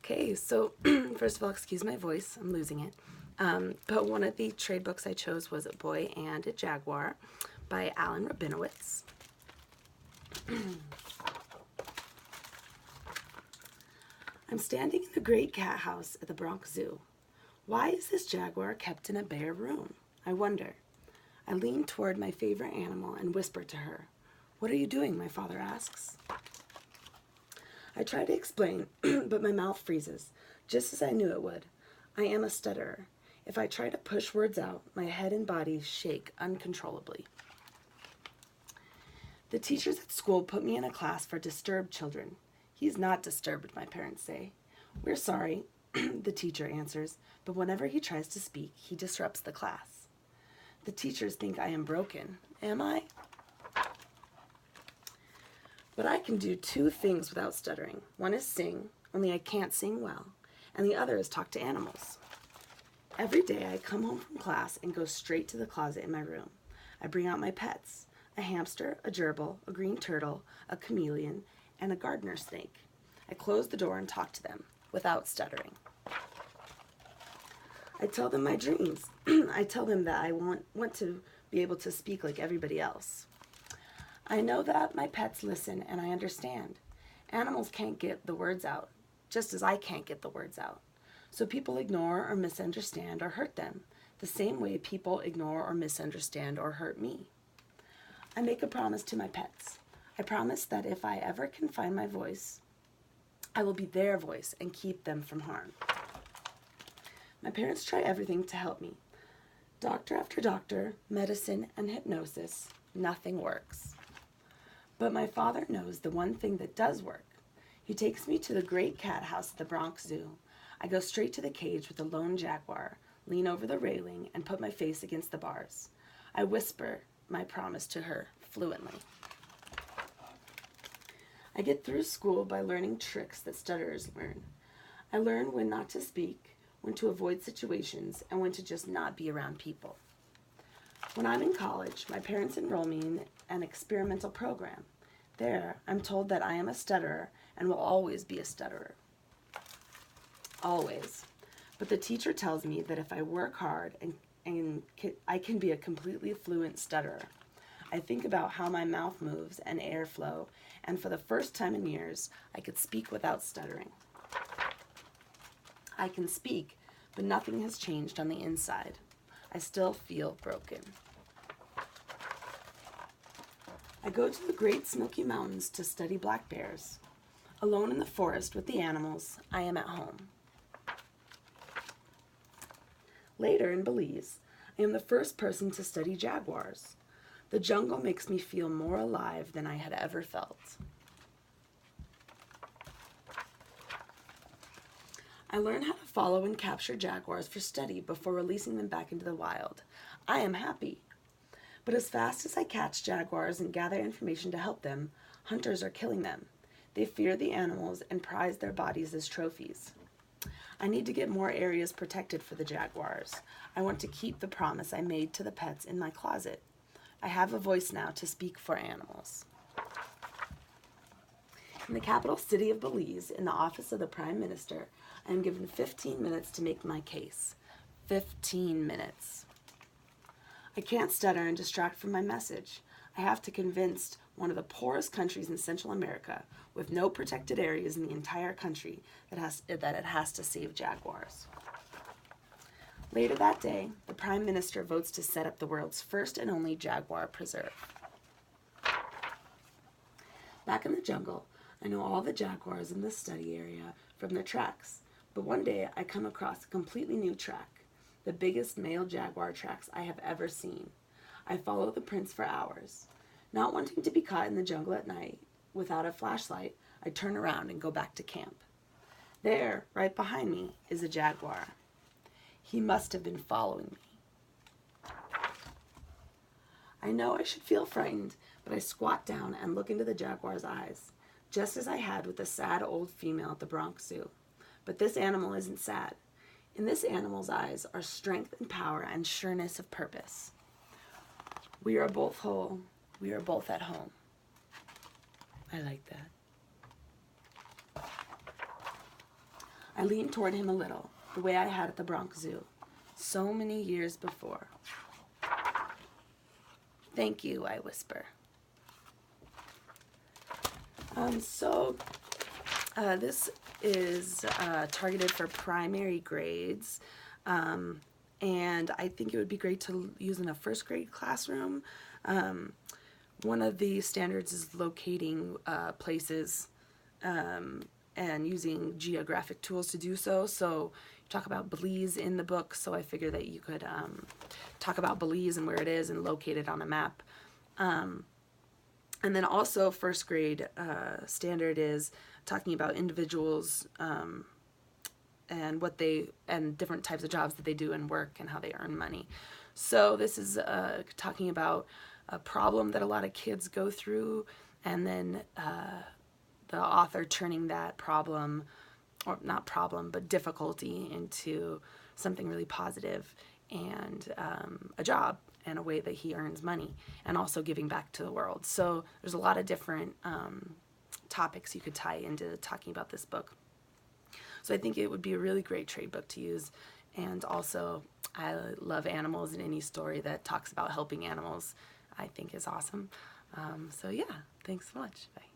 Okay, so first of all, excuse my voice, I'm losing it. But one of the trade books I chose was A Boy and a Jaguar by Alan Rabinowitz. I'm standing in the great cat house at the Bronx Zoo. Why is this jaguar kept in a bare room? I wonder. I lean toward my favorite animal and whisper to her. What are you doing? My father asks. I try to explain, but my mouth freezes, just as I knew it would. I am a stutterer. If I try to push words out, my head and body shake uncontrollably. The teachers at school put me in a class for disturbed children. He's not disturbed, my parents say. We're sorry, the teacher answers, but whenever he tries to speak, he disrupts the class. The teachers think I am broken. Am I? But I can do two things without stuttering. One is sing, only I can't sing well, and the other is talk to animals. Every day I come home from class and go straight to the closet in my room. I bring out my pets, a hamster, a gerbil, a green turtle, a chameleon, and a gardener snake. I close the door and talk to them without stuttering. I tell them my dreams. I tell them that I want to be able to speak like everybody else. I know that my pets listen and I understand. Animals can't get the words out, just as I can't get the words out. So people ignore or misunderstand or hurt them, the same way people ignore or misunderstand or hurt me. I make a promise to my pets. I promise that if I ever can find my voice, I will be their voice and keep them from harm. My parents try everything to help me. Doctor after doctor, medicine and hypnosis, nothing works. But my father knows the one thing that does work. He takes me to the great cat house at the Bronx Zoo. I go straight to the cage with the lone jaguar, lean over the railing, and put my face against the bars. I whisper my promise to her fluently. I get through school by learning tricks that stutterers learn. I learn when not to speak, when to avoid situations, and when to just not be around people. When I'm in college, my parents enroll me in an experimental program. There, I'm told that I am a stutterer and will always be a stutterer. Always. But the teacher tells me that if I work hard I can be a completely fluent stutterer. I think about how my mouth moves and airflow, and for the first time in years, I could speak without stuttering. I can speak, but nothing has changed on the inside. I still feel broken. I go to the Great Smoky Mountains to study black bears. Alone in the forest with the animals, I am at home. Later in Belize, I am the first person to study jaguars. The jungle makes me feel more alive than I had ever felt. I learn how to follow and capture jaguars for study before releasing them back into the wild. I am happy. But as fast as I catch jaguars and gather information to help them, hunters are killing them. They fear the animals and prize their bodies as trophies. I need to get more areas protected for the jaguars. I want to keep the promise I made to the pets in my closet. I have a voice now to speak for animals. In the capital city of Belize, in the office of the Prime Minister, I am given 15 minutes to make my case. 15 minutes. I can't stutter and distract from my message. I have to convince one of the poorest countries in Central America, with no protected areas in the entire country, that it has to save jaguars. Later that day, the Prime Minister votes to set up the world's first and only jaguar preserve. Back in the jungle, I know all the jaguars in the study area from their tracks, but one day I come across a completely new track, the biggest male jaguar tracks I have ever seen. I follow the prints for hours. Not wanting to be caught in the jungle at night without a flashlight, I turn around and go back to camp. There, right behind me, is a jaguar. He must have been following me. I know I should feel frightened, but I squat down and look into the jaguar's eyes, just as I had with the sad old female at the Bronx Zoo. But this animal isn't sad. In this animal's eyes are strength and power and sureness of purpose. We are both whole. We are both at home. I like that. I lean toward him a little, the way I had at the Bronx Zoo, so many years before. Thank you, I whisper. This is targeted for primary grades, and I think it would be great to use in a first grade classroom. One of the standards is locating places and using geographic tools to do so. So you talk about Belize in the book, so I figure that you could talk about Belize and where it is and locate it on a map. And then also first grade standard is talking about individuals and different types of jobs that they do and work and how they earn money. So this is talking about a problem that a lot of kids go through, and then the author turning that problem, or not problem, but difficulty, into something really positive and a job and a way that he earns money, and also giving back to the world. So there's a lot of different topics you could tie into talking about this book. So I think it would be a really great trade book to use. And also, I love animals, and any story that talks about helping animals I think is awesome. So yeah, thanks so much. Bye.